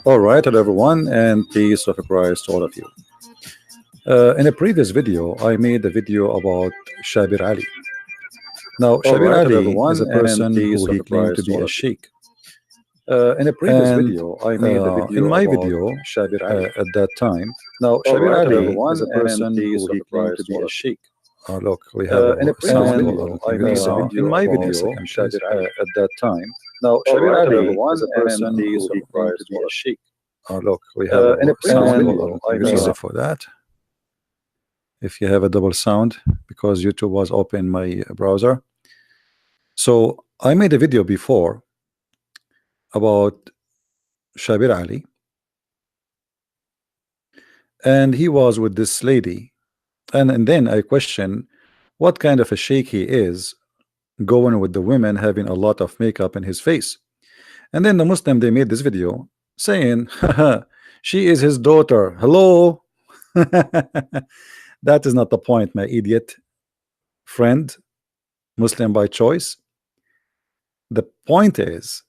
All right, hello everyone, and peace of Christ to all of you. In a previous video, I made a video about Shabir Ali. Now, Shabir Ali is a person who he claimed to be a sheikh. In a previous video, I made a video in my video Shabir Ali at that time. Now, Shabir Ali is a person who he claimed to be a sheikh. Look, we have in a previous video, I made a video in my video Shabir Ali at that time. Now, Shabir Ali is a person who he claimed to be a sheikh. Look, we have in a previous video, I made for that. If you have a double sound, because YouTube was open in my browser. So I made a video before about Shabir Ali, and he was with this lady, and then I question what kind of a sheikh he is, going with the women having a lot of makeup in his face. And then the Muslim, they made this video saying she is his daughter. Hello. That is not the point, my idiot friend, Muslim by choice. The point is,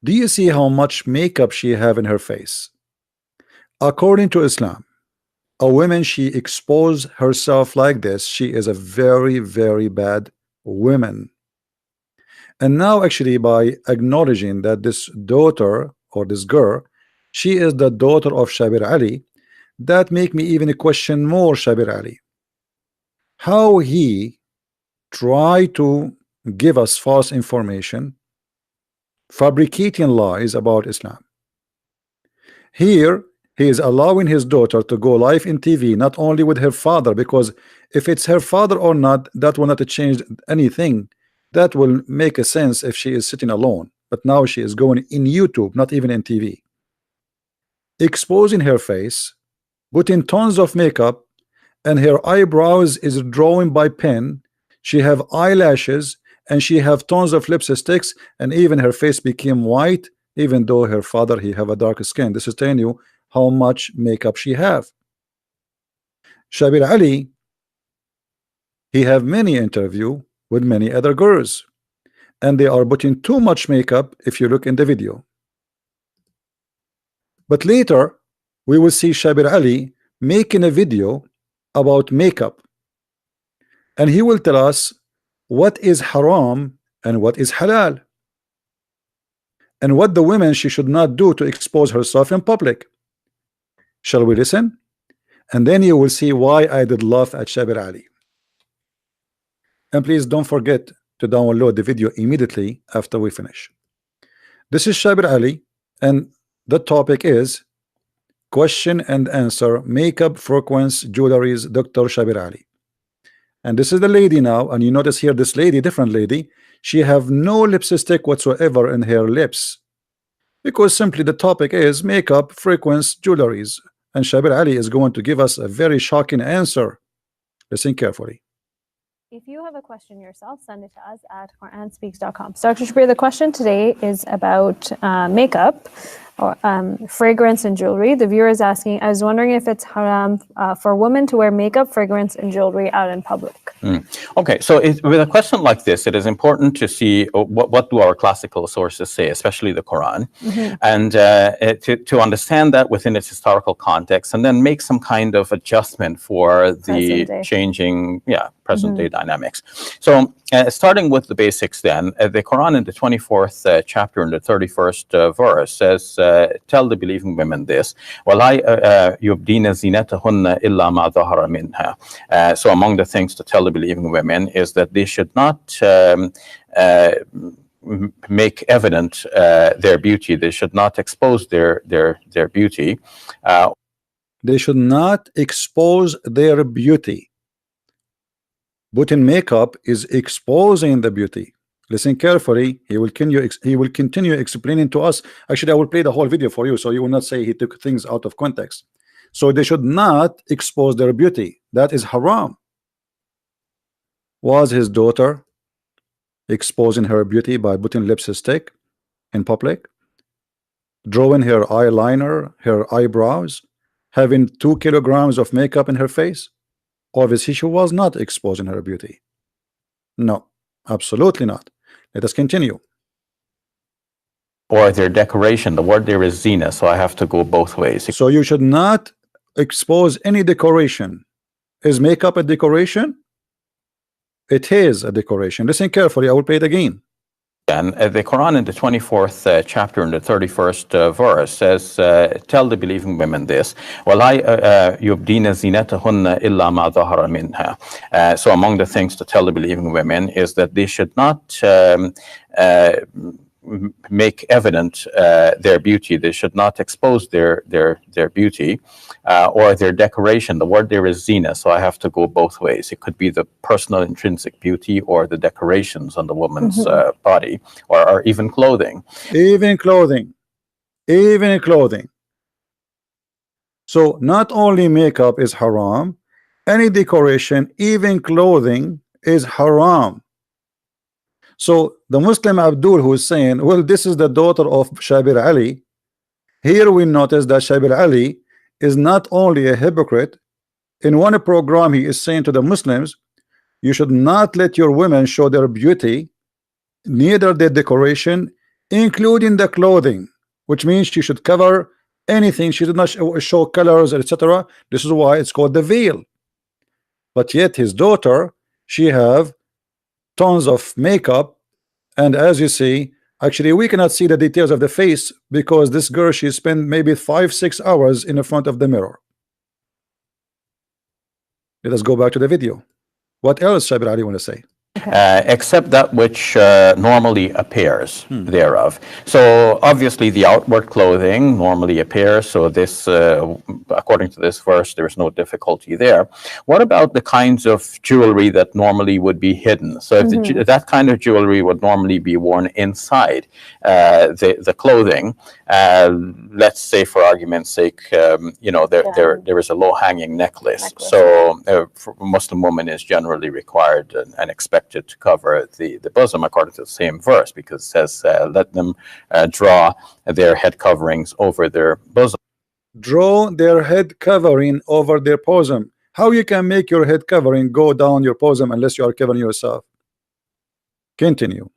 do you see how much makeup she have in her face? According to Islam, a woman, she expose herself like this, she is a very, very bad woman. And now actually, by acknowledging that this daughter or this girl, she is the daughter of Shabir Ali, that make me even question more Shabir Ali, how he try to give us false information, fabricating lies about Islam. Here he is allowing his daughter to go live in TV, not only with her father, because if it's her father or not, that will not change anything. That will make a sense if she is sitting alone, but now she is going in YouTube, not even in TV, exposing her face, putting tons of makeup, and her eyebrows is drawing by pen. She have eyelashes, and she have tons of lipsticks, and even her face became white, even though her father, he have a dark skin. This is telling you how much makeup she have. Shabir Ali, he have many interview with many other girls, and they are putting too much makeup if you look in the video. But later we will see Shabir Ali making a video about makeup, and he will tell us what is haram and what is halal, and what the women she should not do to expose herself in public. Shall we listen? And then you will see why I did laugh at Shabir Ali. And please don't forget to download the video immediately after we finish. This is Shabir Ali, and the topic is question and answer, makeup, frequency, jewelries, Dr. Shabir Ali. And this is the lady now, and you notice here this lady, different lady, she have no lipstick whatsoever in her lips, because simply the topic is makeup, frequency, jewelries, and Shabir Ali is going to give us a very shocking answer. Listen carefully. If you have a question yourself, send it to us at QuranSpeaks.com. So Dr. Shabir, the question today is about makeup, or fragrance and jewelry. The viewer is asking, I was wondering if it's haram for women to wear makeup, fragrance, and jewelry out in public. Okay, so with a question like this, it is important to see what do our classical sources say, especially the Quran, and to understand that within its historical context, and then make some kind of adjustment for the changing, present-day dynamics. So starting with the basics then, the Quran in the 24th chapter in the 31st verse says, tell the believing women this, وَلَا يُبْدِينَ زِينَتَهُنَّ إِلَّا مَا ظَهَرَ مِنْهَا. So among the things to tell the believing women is that they should not make evident their beauty. They should not expose their beauty. They should not expose their beauty. Putting makeup is exposing the beauty. Listen carefully. He will continue explaining to us. Actually, I will play the whole video for you, so you will not say he took things out of context. So they should not expose their beauty. That is haram. Was his daughter exposing her beauty by putting lipstick in public, drawing her eyeliner, her eyebrows, having 2 kilograms of makeup in her face? Obviously she was not exposing her beauty. No, absolutely not. Let us continue. or their decoration. The word there is zina, so I have to go both ways. So you should not expose any decoration. Is makeup a decoration? It is a decoration. Listen carefully, I will play it again. And the Quran in the 24th chapter in the 31st verse says, tell the believing women this, وَلَا يُبْدِينَ زِينَتَهُنَّ إِلَّا مَا ظَهَرَ مِنْهَا. So among the things to tell the believing women is that they should not make evident their beauty. They should not expose their beauty or their decoration. The word there is zina, so I have to go both ways. It could be the personal intrinsic beauty or the decorations on the woman's body, or even clothing. Even clothing. Even clothing. So not only makeup is haram, any decoration, even clothing, is haram. So the Muslim Abdul, who is saying, well, this is the daughter of Shabir Ally, here we notice that Shabir Ally is not only a hypocrite. In one program he is saying to the Muslims, you should not let your women show their beauty, neither their decoration, including the clothing, which means she should cover anything. She did not show colors, etc. This is why it's called the veil. But yet his daughter, she have tons of makeup, and as you see, actually we cannot see the details of the face because this girl, she spent maybe 5-6 hours in the front of the mirror. Let us go back to the video. What else Shabir Ally want to say? Except that which normally appears thereof. So obviously the outward clothing normally appears, so this according to this verse there is no difficulty there. What about the kinds of jewelry that normally would be hidden? So if that kind of jewelry would normally be worn inside the clothing, let's say for argument's sake, you know, there is a low-hanging necklace. So for a Muslim woman is generally required and expected to cover the bosom according to the same verse, because it says let them draw their head coverings over their bosom. Draw their head covering over their bosom. How you can make your head covering go down your bosom unless you are covering yourself? Continue.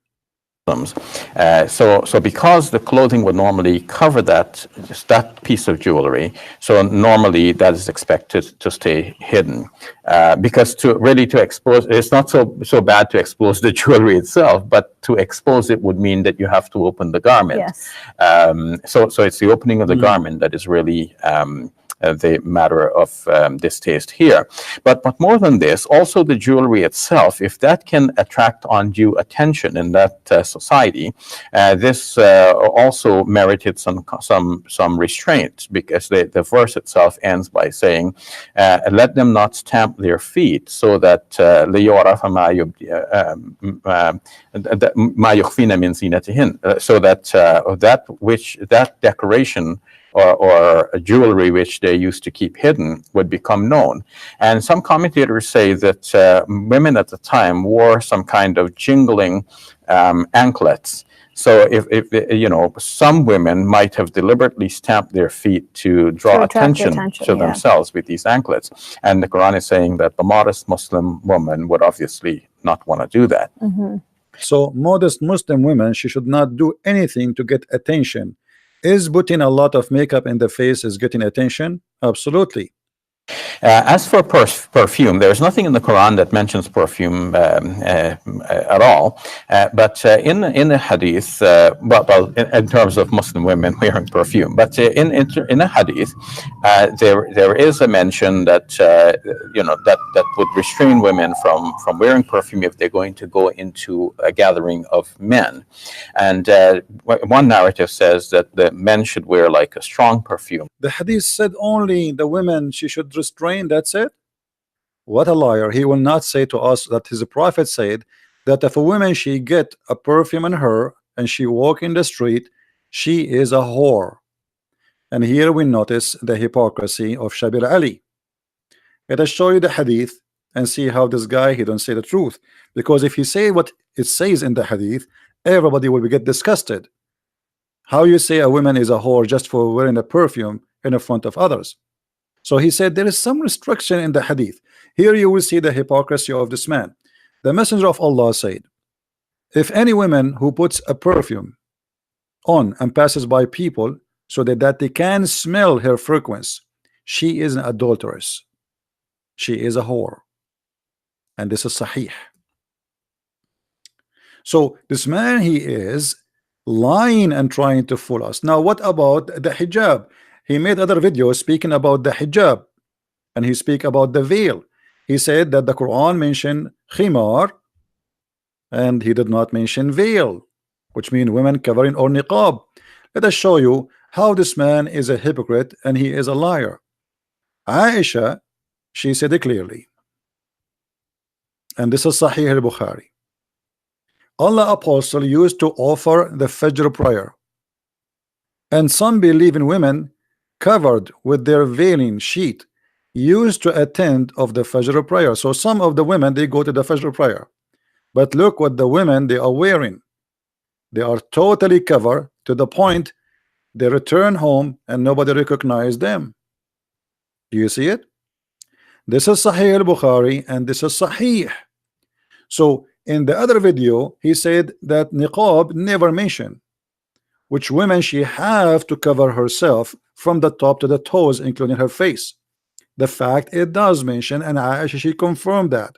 So because the clothing would normally cover just that piece of jewelry, so normally that is expected to stay hidden, because to expose, it's not so bad to expose the jewelry itself, but to expose it would mean that you have to open the garment. Yes. So it's the opening of the garment that is really the matter of distaste here. But more than this, also the jewelry itself, if that can attract undue attention in that society, this also merited some restraint, because the verse itself ends by saying, let them not stamp their feet, so that so that that decoration or jewelry which they used to keep hidden would become known. And some commentators say that women at the time wore some kind of jingling anklets. So if you know, some women might have deliberately stamped their feet to draw attention to themselves with these anklets. And the Quran is saying that the modest Muslim woman would obviously not want to do that. So modest Muslim women, she should not do anything to get attention. Is putting a lot of makeup in the face is getting attention? Absolutely. As for perfume, there's nothing in the Quran that mentions perfume at all. But in the hadith, in terms of Muslim women wearing perfume, but in a hadith, there is a mention that you know, that would restrain women from wearing perfume if they're going to go into a gathering of men. And one narrative says that the men should wear like a strong perfume. The hadith said only the women she should restrain. That's it. What a liar. He will not say to us that his prophet said that if a woman she get a perfume in her and she walk in the street, she is a whore. And here we notice the hypocrisy of Shabir Ally. Let us show you the hadith and see how this guy, he don't say the truth, because if he say what it says in the hadith, everybody will get disgusted. How you say a woman is a whore just for wearing a perfume in the front of others? So he said there is some restriction in the hadith. Here you will see the hypocrisy of this man. The Messenger of Allah said, if any woman who puts a perfume on and passes by people so that they can smell her fragrance. She is an adulteress. She is a whore. And this is sahih. So this man, he is lying and trying to fool us. Now what about the hijab? He made other videos speaking about the hijab, and he speak about the veil. He said that the Quran mentioned khimar and he did not mention veil, which means women covering or niqab. Let us show you how this man is a hypocrite and he is a liar. Aisha, she said it clearly, and this is Sahih al-Bukhari. Allah apostle used to offer the Fajr prayer, and some believing women covered with their veiling sheet used to attend of the Fajr prayer. So some of the women, they go to the Fajr prayer, but look what the women they are wearing. They are totally covered to the point they return home and nobody recognized them. Do you see it? This is Sahih al-Bukhari and this is Sahih. So in the other video he said that niqab never mentioned, which women she have to cover herself from the top to the toes including her face. The fact it does mention, and Aisha, she confirmed that.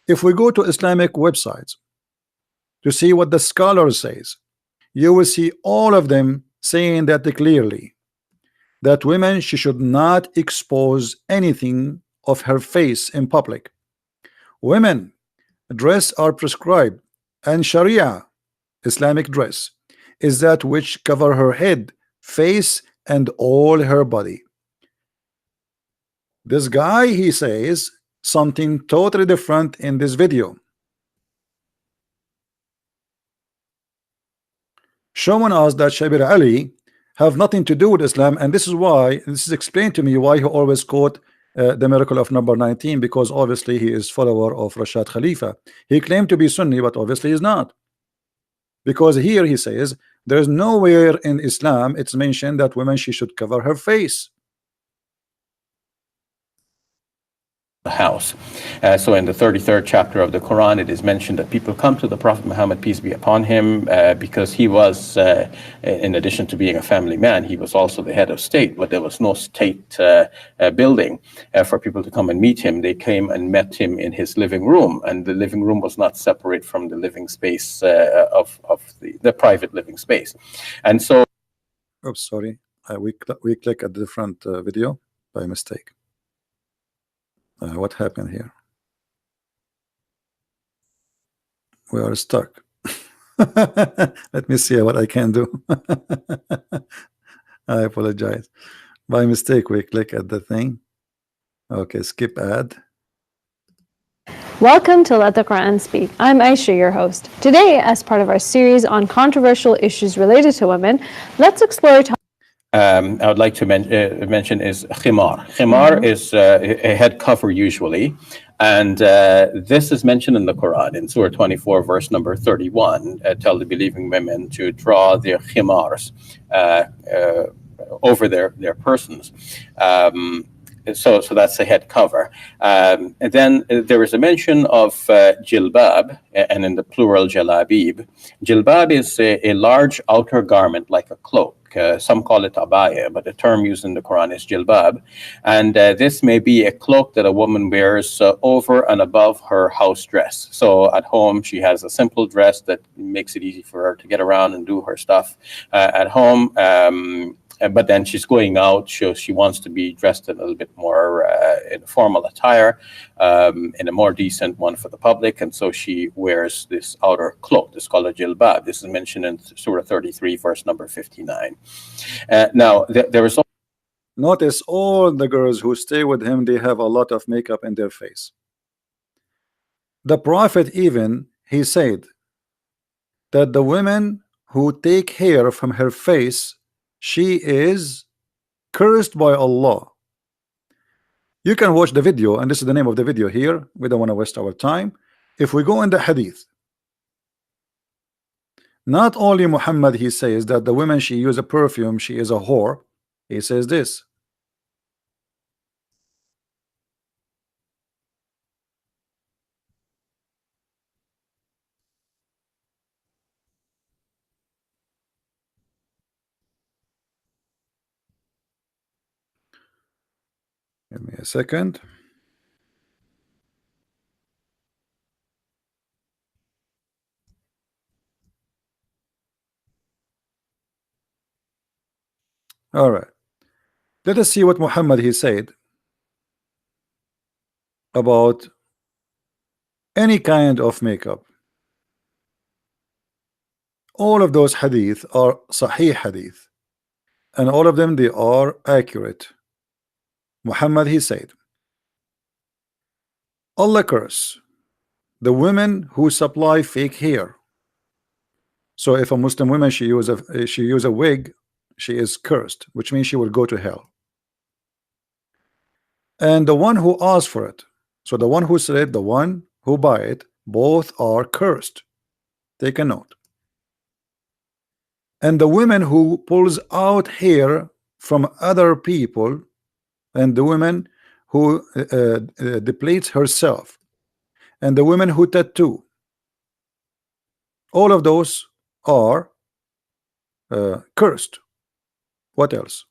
If we go to Islamic websites to see what the scholars says, you will see all of them saying that clearly, that women, she should not expose anything of her face in public. Women dress are prescribed, and Sharia Islamic dress is that which cover her head, face, and all her body. This guy, he says something totally different in this video, showing us that Shabir Ali have nothing to do with Islam, and this is why this is explained to me why he always quote the miracle of number 19, because obviously he is follower of Rashad Khalifa. He claimed to be Sunni, but obviously is not, because here he says there is nowhere in Islam it's mentioned that women she should cover her face. The house. So in the 33rd chapter of the Quran, it is mentioned that people come to the Prophet Muhammad, peace be upon him, because he was, in addition to being a family man, he was also the head of state, but there was no state building for people to come and meet him. They came and met him in his living room, and the living room was not separate from the living space of the private living space. And so... Oops, sorry. We click at the different video by mistake. What happened here? We are stuck. Let me see what I can do. I apologize. By mistake, we click at the thing. Okay, skip ad. Welcome to Let the Quran Speak. I'm Aisha, your host. Today, as part of our series on controversial issues related to women, let's explore I would like to mention is khimar. Khimar is a head cover usually, and this is mentioned in the Quran in Surah 24, verse number 31. Tell the believing women to draw their khimars over their persons. So that's a head cover. And then there is a mention of jilbab, and in the plural jalabib. Jilbab is a large outer garment like a cloak. Some call it abaya, but the term used in the Quran is jilbab. And this may be a cloak that a woman wears over and above her house dress. So at home, she has a simple dress that makes it easy for her to get around and do her stuff at home. But then she's going out, so she wants to be dressed in a little bit more in formal attire, in a more decent one for the public, and so she wears this outer cloak. This is called a jilbab. This is mentioned in Surah 33, verse number 59. Now, there is... Notice all the girls who stay with him, they have a lot of makeup in their face. The Prophet even, he said that the women who take hair from her face, she is cursed by Allah. You can watch the video, and this is the name of the video here. We don't want to waste our time. If we go in the hadith, not only Muhammad, he says that the women she use a perfume, she is a whore. He says this. Give me a second. All right. Let us see what Muhammad he said about any kind of makeup. All of those hadith are sahih hadith, and all of them they are accurate. Muhammad he said, Allah curse the women who supply fake hair. So if a Muslim woman she use a wig, she is cursed, which means she will go to hell. And the one who asks for it, so the one who said, the one who buy it, both are cursed. Take a note. And the woman who pulls out hair from other people, and the woman who depletes herself, and the women who tattoo, all of those are cursed. What else?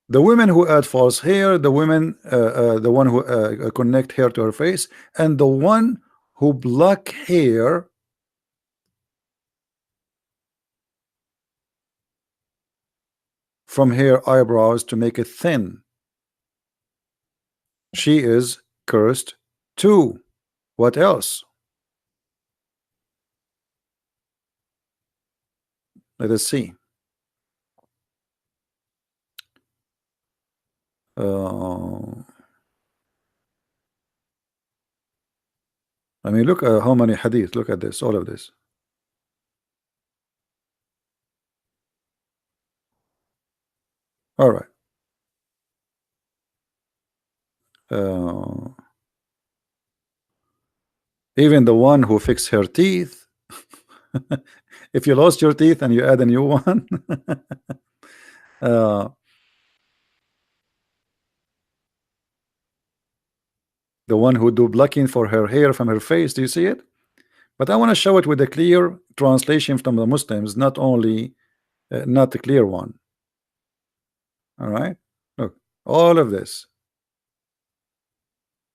The women who add false hair, the women, the one who connect hair to her face, and the one who block hair from her eyebrows to make it thin. She is cursed too. What else? Let us see. I mean, look at how many hadith. Look at this, all of this. All right. Even the one who fixed her teeth. If you lost your teeth and you add a new one. The one who do blocking for her hair from her face. Do you see it? But I want to show it with a clear translation from the Muslims, not only not the clear one. All right, look, all of this,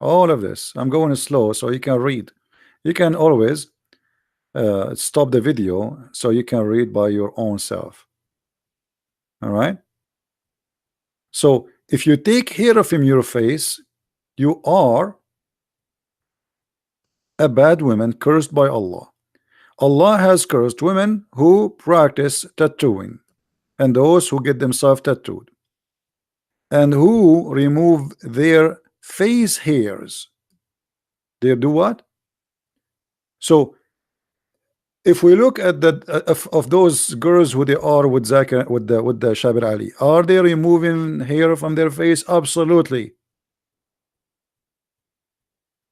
I'm going slow so you can read. You can always stop the video so you can read by your own self. All right, so if you take hair from your face, you are a bad woman cursed by Allah. Allah has cursed women who practice tattooing and those who get themselves tattooed and who remove their face hairs. They do what? So if we look at the of those girls who they are with Zakir, with the Shabir Ally, are they removing hair from their face? Absolutely.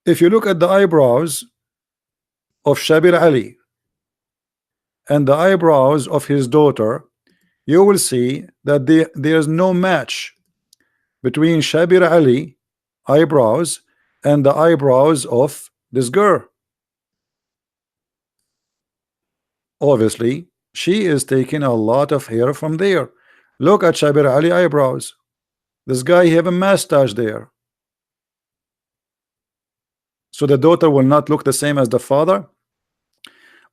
If you look at the eyebrows of Shabir Ally and the eyebrows of his daughter, you will see that there's no match between Shabir Ally eyebrows and the eyebrows of this girl. Obviously, she is taking a lot of hair from there. Look at Shabir Ally eyebrows. This guy have a mustache there. So the daughter will not look the same as the father.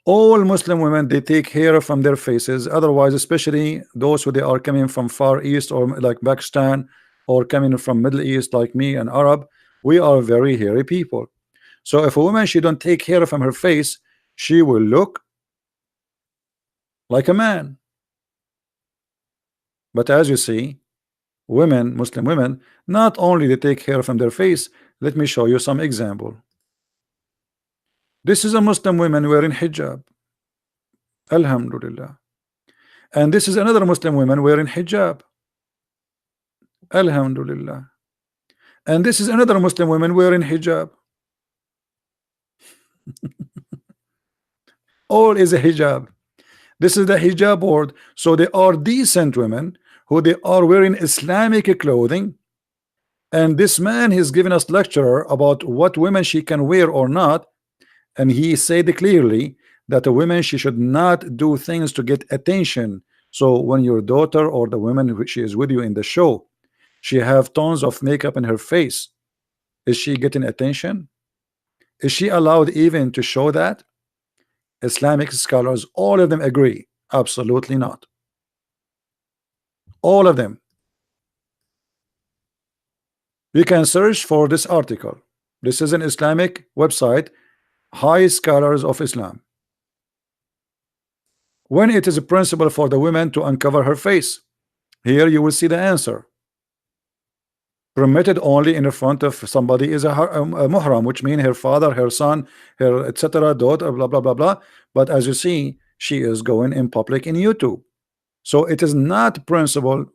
All Muslim women, they take hair from their faces. Otherwise, especially those who they are coming from Far East or like Pakistan, or coming from Middle East like me and Arab, we are very hairy people. So if a woman she don't take hair from her face, she will look like a man. But as you see, women, Muslim women, not only they take hair from their face. Let me show you some example. This is a Muslim woman wearing hijab. Alhamdulillah. And this is another Muslim woman wearing hijab. Alhamdulillah. And this is another Muslim woman wearing hijab. All is a hijab. This is the hijab board. So they are decent women who they are wearing Islamic clothing. And this man is giving us lecture about what women she can wear or not. And he said clearly that a woman she should not do things to get attention So when your daughter or the woman who she is with you in the show, she have tons of makeup in her face, is she getting attention? Is she allowed even to show that? Islamic scholars, all of them agree, absolutely not. All of them. You can search for this article. This is an Islamic website, High Scholars of Islam. When it is a principle for the woman to uncover her face, here you will see the answer. Permitted only in the front of somebody is a muhram, which means her father, her son, her etc. daughter, blah blah blah blah. But as you see, she is going in public in YouTube. So it is not principle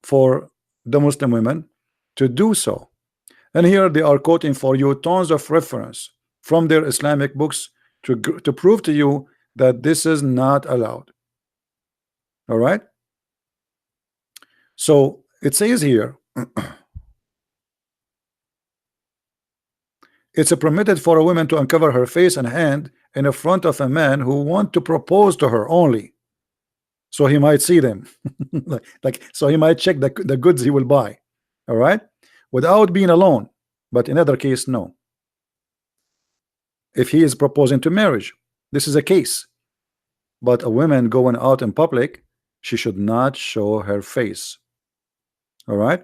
for the Muslim women to do so. And here they are quoting for you tons of reference from their Islamic books to prove to you that this is not allowed. All right. So it says here, it's permitted for a woman to uncover her face and hand in the front of a man who want to propose to her only, so he might see them, so he might check the goods he will buy. All right, without being alone. But in other case, no. If he is proposing to marriage, this is a case. But a woman going out in public, she should not show her face. All right.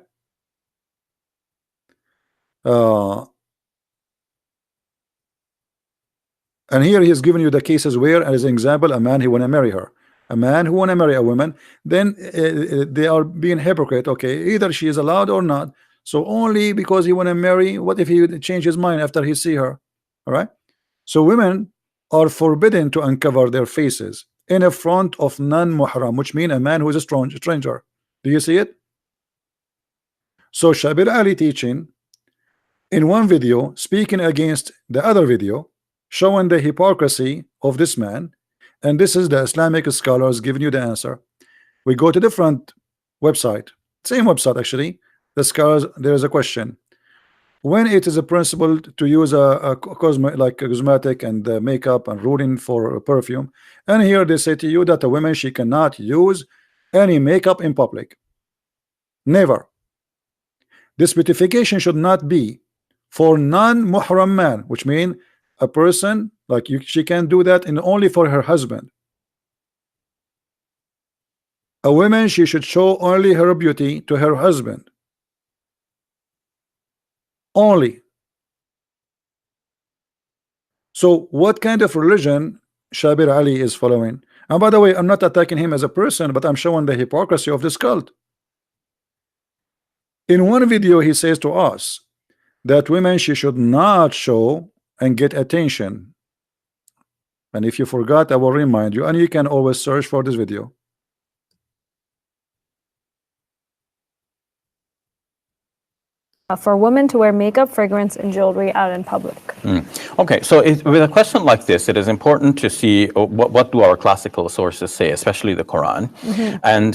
And here he has given you the cases where, as an example, a man who want to marry her, a man who want to marry a woman, then they are being hypocrite. Okay, either she is allowed or not. So only because he want to marry, what if he change his mind after he see her? All right. So women are forbidden to uncover their faces in a front of non-muhram, which means a man who is a stranger. Do you see it? So Shabir Ally teaching in one video, speaking against the other video, showing the hypocrisy of this man, and this is the Islamic scholars giving you the answer. We go to the front website, same website actually. The scholars, there is a question: when it is a principle to use a cosmetic and makeup and ruling for perfume, and here they say to you that a woman, she cannot use any makeup in public. Never. This beautification should not be for non-muhram man, which means a person like you, she can do that and only for her husband. A woman, she should show only her beauty to her husband. Only. So what kind of religion Shabir Ally is following? And by the way, I'm not attacking him as a person, but I'm showing the hypocrisy of this cult. In one video he says to us that women, she should not show and get attention. And if you forgot, I will remind you, and you can always search for this video. For women to wear makeup, fragrance, and jewelry out in public. Okay, so with a question like this, it is important to see what do our classical sources say, especially the Quran, and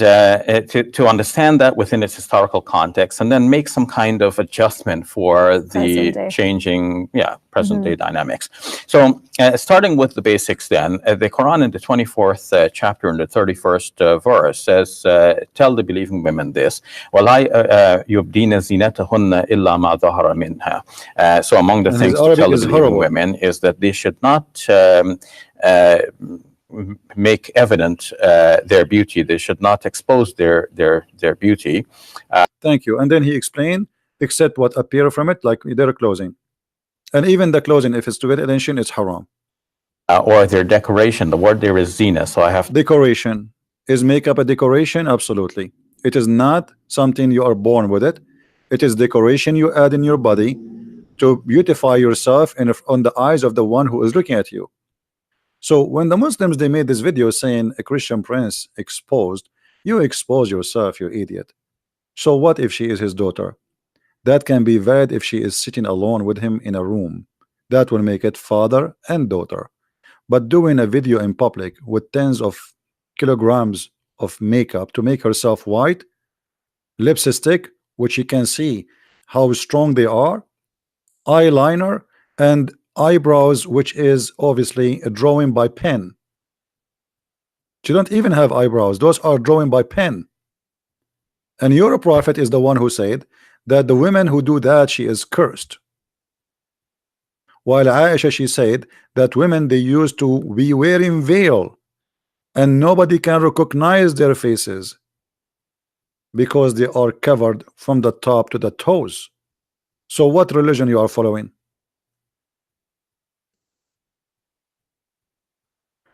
to understand that within its historical context, and then make some kind of adjustment for the changing, present-day dynamics. So, starting with the basics, then the Quran in the 24th chapter in the 31st verse says, "Tell the believing women this: وَلَا يُبْدِينَ زِينَتَهُنَّ إِلَّا مَا ظَهَرَ مِنْهَا." So, among the things to tell the believing women is that they should not make evident their beauty. They should not expose their beauty. Thank you. And then he explained, except what appear from it, like their clothing. And even the clothing, if it's to get attention, it's haram. Or their decoration. The word there is zina. So I have decoration. Is makeup a decoration? Absolutely. It is not something you are born with it. It is decoration you add in your body to beautify yourself on the eyes of the one who is looking at you. So when the Muslims, they made this video saying a Christian prince exposed, you expose yourself, you idiot. So what if she is his daughter? That can be valid if she is sitting alone with him in a room. That will make it father and daughter. But doing a video in public with tens of kilograms of makeup to make herself white, lipstick, which you can see how strong they are, eyeliner, and eyebrows, which is obviously a drawing by pen. She don't even have eyebrows. Those are drawn by pen. And your prophet is the one who said that the women who do that, she is cursed. While Aisha, she said that women, they used to be wearing veil and nobody can recognize their faces because they are covered from the top to the toes. So what religion you are following?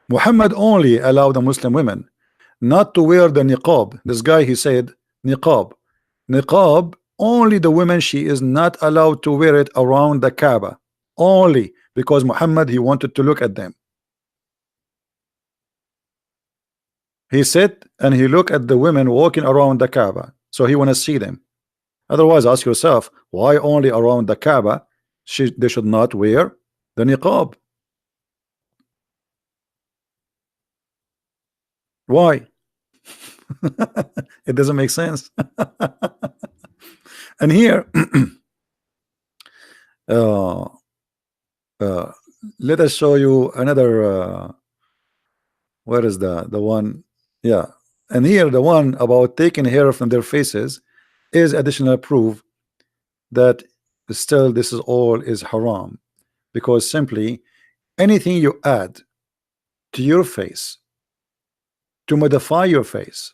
Muhammad only allowed the Muslim women not to wear the niqab. This guy, he said niqab. Niqab, only the women, she is not allowed to wear it around the Kaaba. Only because Muhammad, he wanted to look at them. He sit and he look at the women walking around the Kaaba. So he want to see them. Otherwise, ask yourself, why only around the Kaaba they should not wear the niqab? Why? It doesn't make sense. And here let us show you another where is the one? Yeah, and here the one about taking hair from their faces is additional proof that still this is all is haram, because simply anything you add to your face to modify your face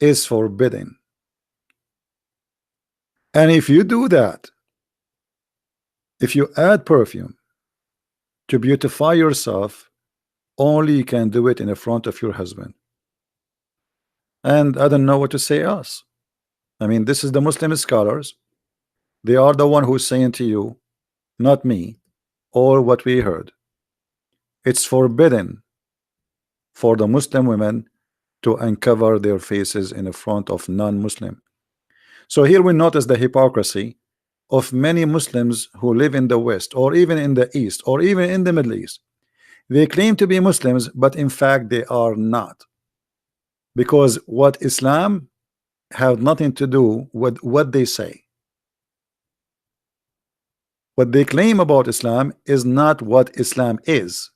is forbidden. And if you do that, if you add perfume to beautify yourself, only you can do it in the front of your husband. And I don't know what to say else. I mean, this is the Muslim scholars. They are the one who's saying to you, not me, or what we heard. It's forbidden for the Muslim women to uncover their faces in the front of non-Muslim. So here we notice the hypocrisy of many Muslims who live in the West, or even in the East, or even in the Middle East. They claim to be Muslims, but in fact they are not, because what Islam have nothing to do with what they say. What they claim about Islam is not what Islam is.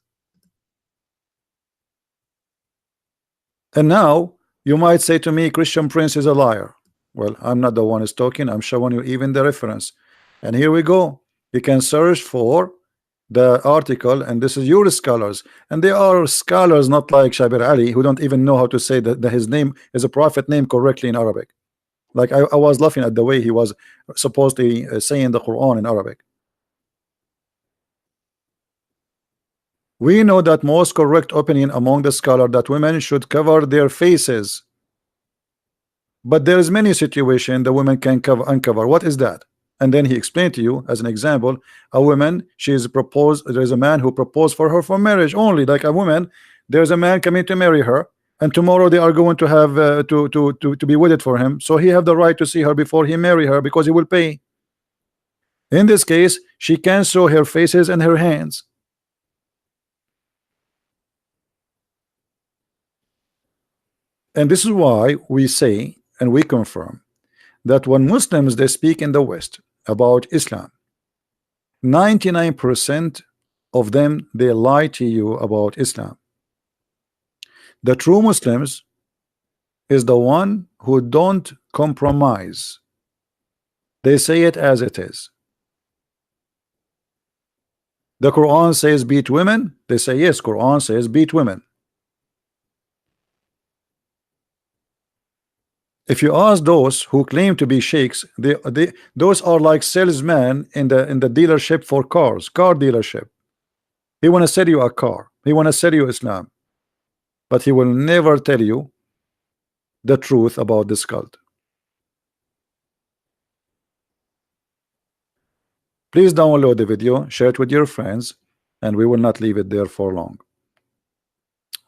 And now you might say to me, Christian Prince is a liar. Well, I'm not the one who's talking. I'm showing you even the reference. And here we go. You can search for the article, and this is your scholars. And they are scholars not like Shabir Ally, who don't even know how to say that his name is a prophet name correctly in Arabic. Like I was laughing at the way he was supposedly saying the Quran in Arabic. We know that most correct opinion among the scholars that women should cover their faces. But there is many situations the women can uncover. What is that? And then he explained to you as an example, a woman, she is proposed, there is a man who proposed for her for marriage only. Like a woman, there's a man coming to marry her, and tomorrow they are going to have to be wedded for him. So he have the right to see her before he marry her, because he will pay. In this case, she can show her faces and her hands. And this is why we say and we confirm that when Muslims they speak in the West about Islam, 99% of them they lie to you about Islam. The true Muslims is the one who don't compromise. They say it as it is. The Quran says beat women. They say yes, Quran says beat women. If you ask those who claim to be sheikhs, those are like salesmen in the dealership for cars, car dealership. He want to sell you a car. He want to sell you Islam, but he will never tell you the truth about this cult. Please download the video, share it with your friends, and we will not leave it there for long.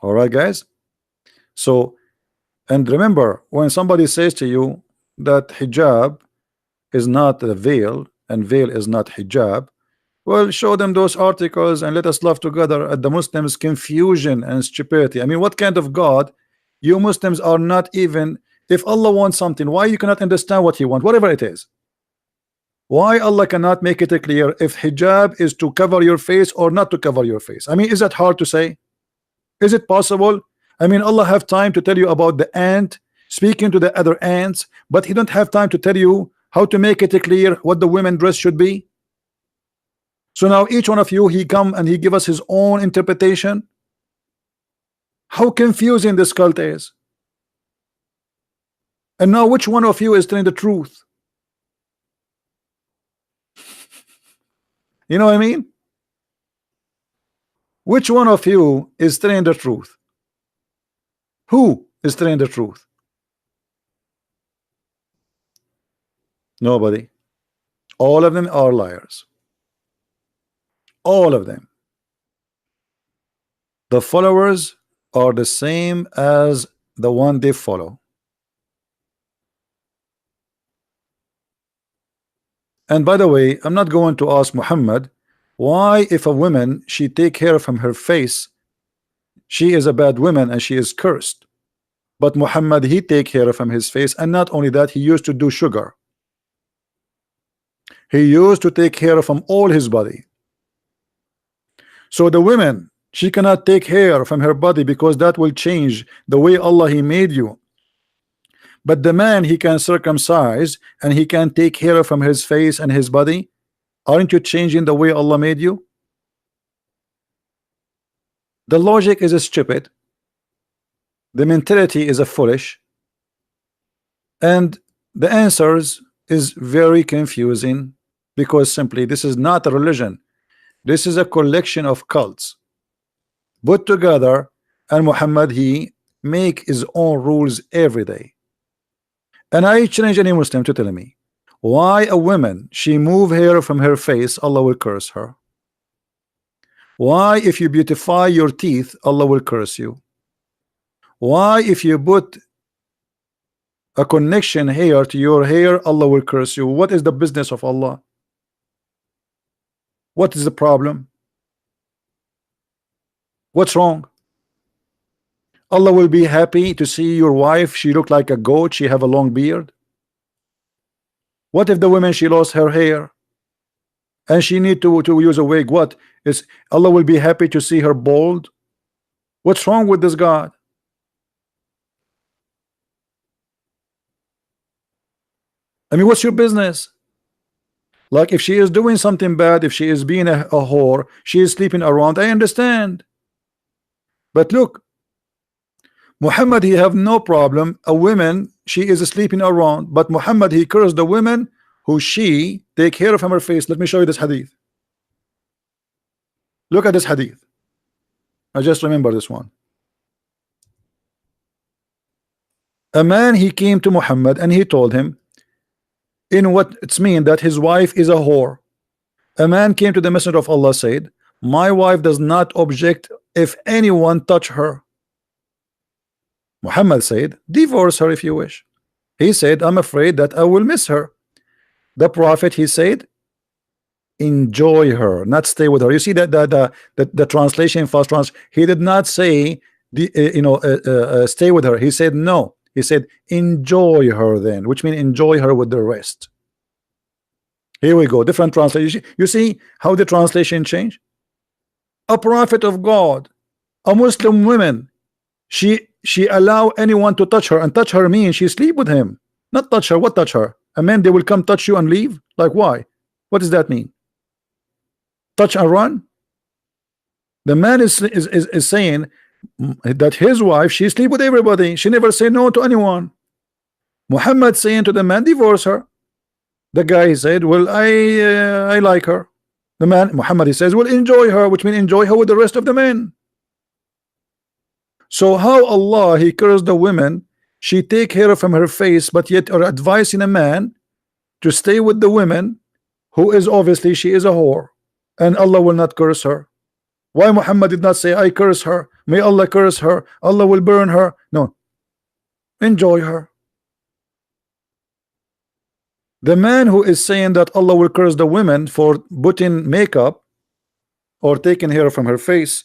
All right, guys. So. And remember, when somebody says to you that hijab is not a veil and veil is not hijab, well, show them those articles and let us laugh together at the Muslims' confusion and stupidity. I mean, what kind of God? You Muslims are not even, if Allah wants something, why you cannot understand what He wants, whatever it is? Why Allah cannot make it clear if hijab is to cover your face or not to cover your face? I mean, is that hard to say? Is it possible? I mean, Allah have time to tell you about the ant speaking to the other ants, but He don't have time to tell you how to make it clear what the women dress should be. So now each one of you, he come and he give us his own interpretation. How confusing this cult is. And now which one of you is telling the truth? You know what I mean? Which one of you is telling the truth? Who is telling the truth? Nobody. All of them are liars. All of them. The followers are the same as the one they follow. And by the way, I'm not going to ask Muhammad why, if a woman she take hair from her face, she is a bad woman and she is cursed. But Muhammad, he take hair from his face, and not only that, he used to do sugar. He used to take hair from all his body. So the women, she cannot take hair from her body because that will change the way Allah He made you. But the man, he can circumcise and he can take hair from his face and his body. Aren't you changing the way Allah made you? The logic is stupid. The mentality is a foolish. And the answers is very confusing, because simply this is not a religion. This is a collection of cults put together, and Muhammad, he make his own rules every day. And I challenge any Muslim to tell me why a woman she move hair from her face, Allah will curse her. Why if you beautify your teeth, Allah will curse you. Why if you put a connection hair to your hair, Allah will curse you. What is the business of Allah? What is the problem? What's wrong? Allah will be happy to see your wife, she look like a goat, she have a long beard. What if the woman she lost her hair and she need to use a wig? What is Allah will be happy to see her bald? What's wrong with this God? I mean, what's your business? Like, if she is doing something bad, if she is being a whore, she is sleeping around, I understand. But look, Muhammad, he have no problem. A woman, she is sleeping around, but Muhammad, he cursed the women who she take care of from her face. Let me show you this hadith. Look at this hadith. I just remember this one. A man, he came to Muhammad and he told him in what it's mean that his wife is a whore. A man came to the Messenger of Allah, said, my wife does not object if anyone touch her. Muhammad said, divorce her if you wish. He said, I'm afraid that I will miss her. The Prophet, he said, enjoy her, not stay with her. You see that the translation, fast translation, he did not say stay with her. He said no. He said enjoy her then, which means enjoy her with the rest. Here we go, different translation. You see how the translation change? A prophet of God, a Muslim woman, she allow anyone to touch her, and touch her means she sleep with him. Not touch her. What touch her? A man, they will come touch you and leave? Like, why? What does that mean? Touch and run? The man is saying that his wife, she sleep with everybody, she never say no to anyone. Muhammad saying to the man, divorce her. The guy said, well, I like her. The man, Muhammad, he says, well, enjoy her, which means enjoy her with the rest of the men. So how Allah, he cursed the women, she take hair from her face, but yet are advising a man to stay with the women who is obviously she is a whore, and Allah will not curse her. Why Muhammad did not say I curse her, may Allah curse her, Allah will burn her? No, enjoy her. The man who is saying that Allah will curse the women for putting makeup or taking hair from her face,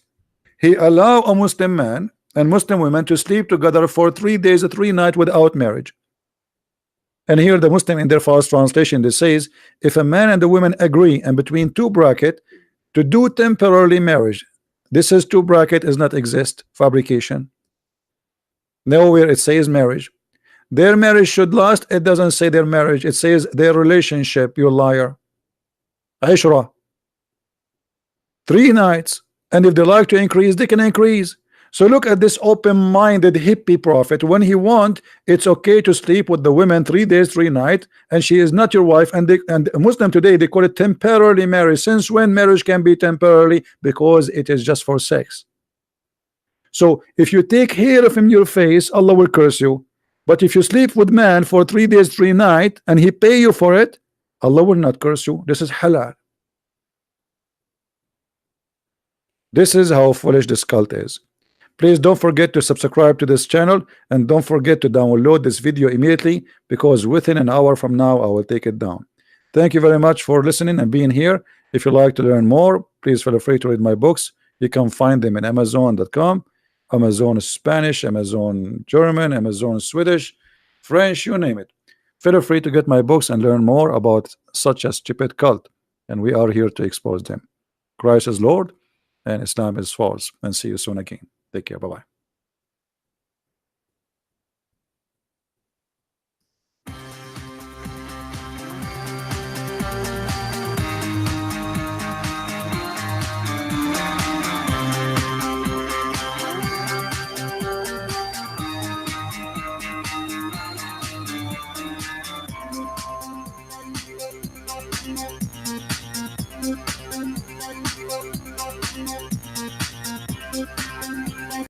he allow a Muslim man and Muslim women to sleep together for 3 days and 3 nights without marriage. And here the Muslim in their fast translation, they says, if a man and the woman agree and between 2 bracket to do temporarily marriage, this is 2 bracket is not exist, fabrication. Nowhere it says marriage. Their marriage should last. It doesn't say their marriage. It says their relationship. You liar. Ishra. 3 nights. And if they like to increase, they can increase. So look at this open-minded hippie prophet. When he want, it's okay to sleep with the women 3 days, 3 nights, and she is not your wife. And Muslim today, they call it temporarily marriage. Since when marriage can be temporarily? Because it is just for sex. So if you take hair from your face, Allah will curse you. But if you sleep with man for 3 days, 3 nights, and he pay you for it, Allah will not curse you. This is halal. This is how foolish this cult is. Please don't forget to subscribe to this channel, and don't forget to download this video immediately, because within an hour from now I will take it down. Thank you very much for listening and being here. If you like to learn more, please feel free to read my books. You can find them in Amazon.com, Amazon Spanish, Amazon German, Amazon Swedish, French, you name it. Feel free to get my books and learn more about such a stupid cult, and we are here to expose them. Christ is Lord and Islam is false. And see you soon again. Take care. Bye-bye.